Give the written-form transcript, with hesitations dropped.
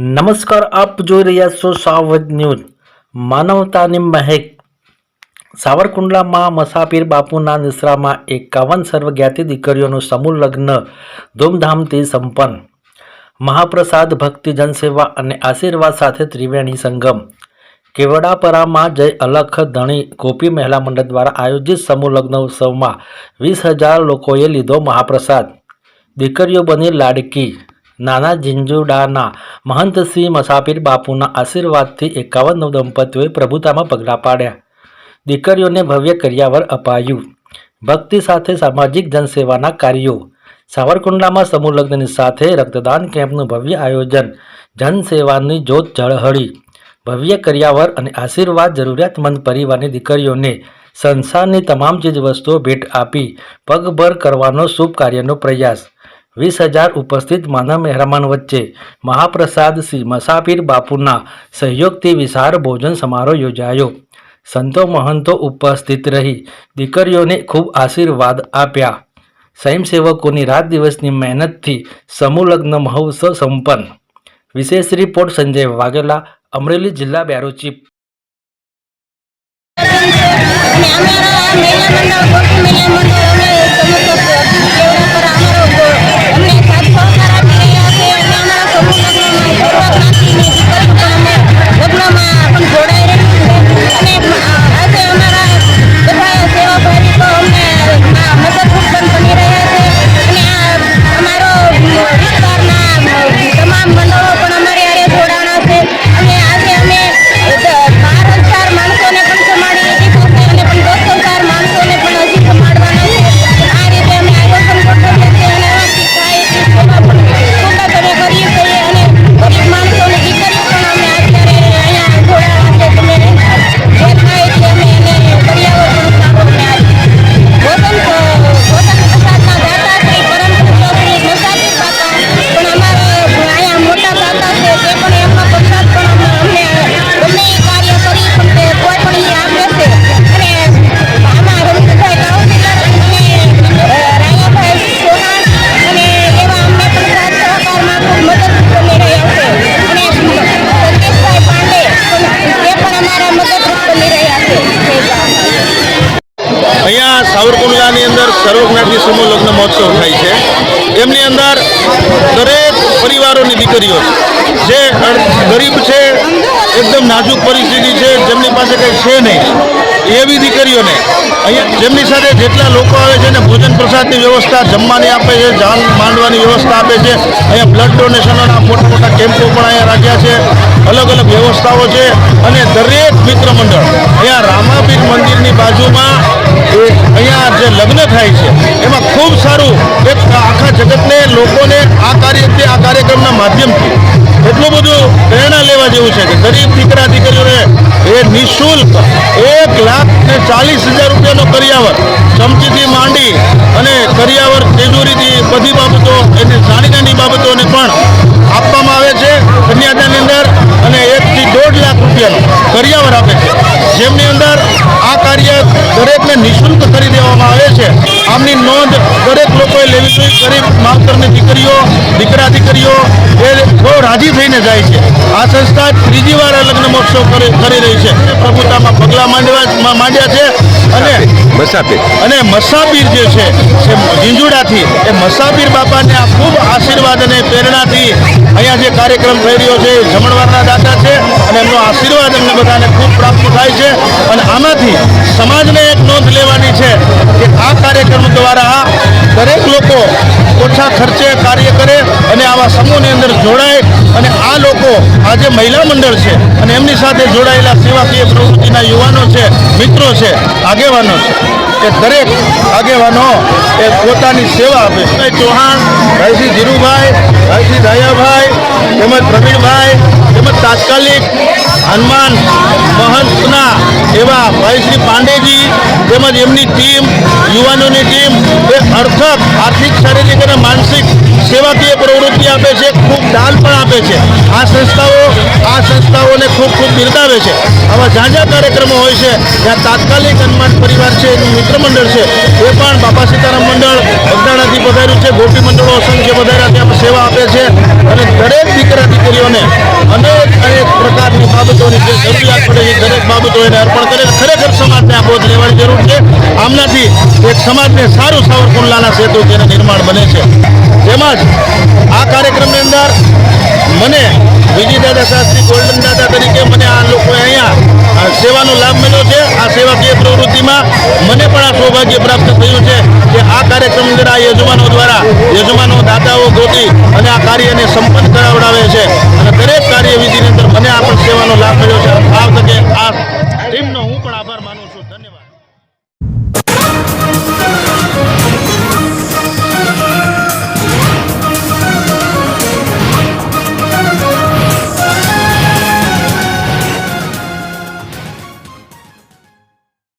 નમસ્કાર, આપ જોઈ રહ્યા છો સાવજ ન્યૂઝ. માનવતાની મહેક. સાવરકુંડલામાં મસાપીર બાપુના નિશ્રામાં 51 સર્વજ્ઞાતિ દીકરીઓનું સમૂહ લગ્ન ધૂમધામથી સંપન્ન. મહાપ્રસાદ, ભક્તિ, જનસેવા અને આશીર્વાદ સાથે ત્રિવેણી સંગમ. કેવડાપરામાં જય અલખ ધણી ગોપી મહિલા મંડળ દ્વારા આયોજિત સમૂહ લગ્ન ઉત્સવમાં 20,000 લોકોએ લીધો મહાપ્રસાદ. દીકરીઓ બની લાડકી. નાના ઝીંઝુડાના મહંત શ્રી મસાપીર બાપુના આશીર્વાદથી 51 દંપતીઓએ પ્રભુતામાં પગલાં પાડ્યા. દીકરીઓને ભવ્ય કરિયાવર અપાયું. ભક્તિ સાથે સામાજિક જનસેવાના કાર્યો. સાવરકુંડલામાં સમૂહ લગ્નની સાથે રક્તદાન કેમ્પનું ભવ્ય આયોજન. જનસેવાની જોત ઝળહળી. ભવ્ય કરિયાવર અને આશીર્વાદ. જરૂરિયાતમંદ પરિવારની દીકરીઓને સંસારની તમામ ચીજવસ્તુઓ ભેટ આપી પગભર કરવાનો શુભ કાર્યનો પ્રયાસ. 20,000 ઉપસ્થિત માનવ મહેરામણ વચ્ચે મહાપ્રસાદ શ્રી મસાપીર બાપુના સહયોગથી વિશાળ ભોજન સમારોહ યોજાયો. સંતો મહંતો ઉપસ્થિત રહી દીકરીઓને ખૂબ આશીર્વાદ આપ્યા. સ્વયંસેવકોની રાત દિવસની મહેનતથી સમૂહ લગ્ન મહોત્સવ સંપન્ન. વિશેષ રિપોર્ટ સંજય વાઘેલા, અમરેલી જિલ્લા બ્યુરો ચીફ. અહીંયા સાવરકુંડલાની અંદર સર્વજ્ઞાતિ સમૂહ લગ્ન મહોત્સવ થાય છે. એમની અંદર દરેક પરિવારોની દીકરીઓ જે ગરીબ છે, એકદમ નાજુક પરિસ્થિતિ છે, જેમની પાસે કંઈ છે નહીં, એવી દીકરીઓને અહીંયા જેમની સાથે જેટલા લોકો આવે છે ને ભોજન પ્રસાદની વ્યવસ્થા, જમવાની આપે છે, જાન માંડવાની વ્યવસ્થા આપે છે. અહીંયા બ્લડ ડોનેશનોના મોટા મોટા કેમ્પો પણ અહીંયા રાખ્યા છે. અલગ અલગ વ્યવસ્થાઓ છે. અને દરેક મિત્ર મંડળ અહીંયા રામાપીર મંદિરની બાજુમાં અહીંયા જે લગ્ન થાય છે એમાં ખૂબ સારું એક આખા જગતને, લોકોને આ કાર્યક્રમના માધ્યમથી એટલું બધું પ્રેરણા લેવા જેવું છે કે ગરીબ દીકરા દીકરીઓને એ નિઃશુલ્ક 1,40,000 રૂપિયાનો કરિયાવર, ચમચીથી માંડી અને કરિયાવર, તેજોરીથી બધી બાબતો, એની નાની નાની બાબતોને પણ આપવામાં આવે છે કન્યાદાનની અંદર. અને 1 થી 1.5 લાખ રૂપિયાનો કરિયાવર આપે છે, જેમની અંદર આ કાર્ય દરેકને નિઃશુલ્ક કરી દેવામાં આવે છે. આમની નોંધ દરેક લોકોએ લેવી જોઈએ. ગરીબ માવતરની દીકરીઓ, દીકરા દીકરીઓ એ બહુ રાજી થઈને જાય છે. આ સંસ્થા 3જી વાર લગ્ન મહોત્સવ કરી રહી છે. પ્રભુતામાં પગલાં માંડ્યા છે. અને મસાપીર જે છે એ ઝીંઝુડાથી એ મસાપીર બાપાને આ ખૂબ આશીર્વાદ અને પ્રેરણાથી અહીંયા જે કાર્યક્રમ થઈ રહ્યો છે એ જમણવારના દાતા છે. અને એમનો આશીર્વાદ અમને બધાને ખૂબ પ્રાપ્ત થાય છે. અને આમાંથી સમાજને એક નોંધ લેવાની છે કે આ કાર્યક્રમ દ્વારા દરેક લોકો ઓછા ખર્ચે કાર્ય કરે અને આવા સમૂહની અંદર જોડાય. અને આ લોકો આ જે મહિલા મંડળ છે અને એમની સાથે જોડાયેલા સેવાકીય પ્રવૃત્તિના યુવાનો છે, મિત્રો છે, આગેવાનો છે, એ દરેક આગેવાનો એ પોતાની સેવા આપે છે. ચૌહાણ, ભાઈશ્રી ધીરુભાઈ, ભાઈશ્રી દયાભાઈ, તેમજ પ્રવીણભાઈ, તેમજ તાત્કાલિક હનુમાન મહંતના એવા ભાઈશ્રી પાંડેજી, તેમજ એમની ટીમ, યુવાનોની ટીમ એ અર્થક, આર્થિક, શારીરિક અને માનસિક સેવાકીય પ્રવૃત્તિ આપે છે, ખૂબ દાન પણ આપે છે. આ સંસ્થાઓને ખૂબ ખૂબ બિરદાવે છે. આવા ઝાઝા કાર્યક્રમો હોય છે ત્યાં તાત્કાલિક હનુમાન પરિવાર છે, એનું મિત્ર મંડળ છે, એ પણ બાપા સીતારામ મંડળ બગદાણાથી પધાર્યું છે, ગોપી મંડળો અસંખ્ય પધાર્યા ત્યાં સેવા આપે છે અને દરેક દીકરા દીકરીઓને અનેક પ્રકારની બાબતોની જે જરૂરિયાત પડે છે દરેક બાબતો એને અર્પણ કરે. ખરેખર સમાજને આ બોધ લેવાની જરૂર છે. આમનાથી એક સમાજને સારું સાવરકુંડલાના સેતુ તેનું નિર્માણ બને છે. તેમજ આ કાર્યક્રમની અંદર મને વિજયદાદા શાસ્ત્રી ગોલ્ડન દાદા તરીકે મને આ લોકોએ અહીંયા સેવાનો લાભ મળ્યો છે. આ સેવાકીય પ્રવૃત્તિમાં મને પણ આ સૌભાગ્ય પ્રાપ્ત થયું છે કે આ કાર્યક્રમની અંદર આ યજમાનો દાદાઓ ગોતી અને આ કાર્યને સંપન્ન કરાવડાવે છે અને દરેક કાર્યવિધિની અંદર મને આ પણ સેવાનો લાભ મળ્યો છે. આ તકે આ ટીમનો હું પણ આભાર માનું છું. ધન્યવાદ.